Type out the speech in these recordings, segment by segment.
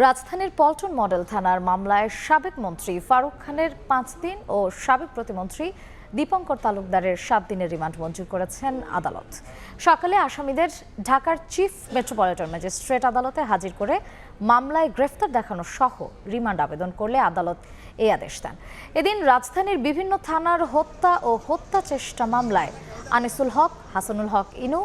রাজধানীর পল্টন মডেল থানার মামলায় সাবেক মন্ত্রী ফারুক খানের 5 দিন ও সাবেক প্রতিমন্ত্রী দীপঙ্কর তালুকদারের 7 দিনের রিমান্ড মঞ্জুর করেছেন আদালত। সকালে আসামিদের ঢাকার চিফ মেট্রোপলিটন ম্যাজিস্ট্রেট আদালতে হাজির করে মামলায় গ্রেফতার দেখানো সহ রিমান্ড আবেদন করলে আদালত এই আদেশ দেন। এদিন রাজধানীর বিভিন্ন থানার হত্যা ও হত্যা চেষ্টা মামলায় আনিসুল হক, হাসানুল হক ইনু,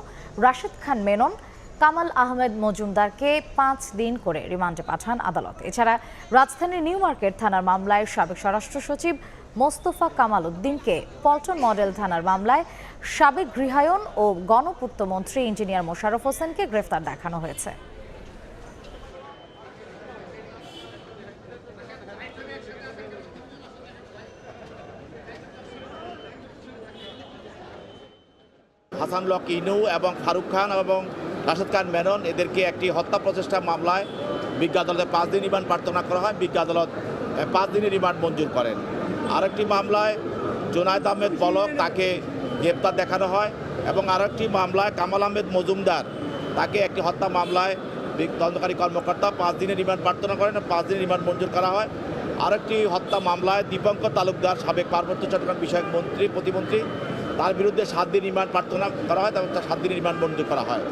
রাশেদ খান মেনন, কামাল আহমেদ মজুমদারকে 5 দিন করে রিমান্ডে পাঠান আদালত। এছাড়া রাজধানীর নিউ মার্কেট থানার মামলায় সাবেক স্বরাষ্ট্র সচিব মোস্তফা কামাল উদ্দিনকে, পল্টন মডেল থানার মামলায় সাবেক গৃহায়ন ও গণপূর্ত মন্ত্রী ইঞ্জিনিয়ার মোশাররফ হোসেনকে গ্রেফতার দেখানো হয়েছে। হাসানুল হক ইনু এবং ফারুক খান এবং রাশেদ খান মেনন এদেরকে একটি হত্যা প্রচেষ্টা মামলায় বিজ্ঞ আদালতে 5 দিন রিমান্ড প্রার্থনা করা হয়। বিজ্ঞ আদালত 5 দিনের রিমান্ড মঞ্জুর করেন। আরেকটি মামলায় জুনায়েদ আহমেদ পলক, তাকে গ্রেপ্তার দেখানো হয় এবং আরেকটি মামলায় কামাল আহমেদ মজুমদার, তাকে একটি হত্যা মামলায় তদন্তকারী কর্মকর্তা 5 দিনের রিমান্ড প্রার্থনা করেন, 5 দিনের রিমান্ড মঞ্জুর করা হয়। আরেকটি হত্যা মামলায় দীপঙ্কর তালুকদার, সাবেক পার্বত্য চট্টগ্রাম বিষয়ক প্রতিমন্ত্রী, তার বিরুদ্ধে 7 দিন রিমান্ড প্রার্থনা করা হয় এবং তার 7 দিনের রিমান্ড মঞ্জুর করা হয়।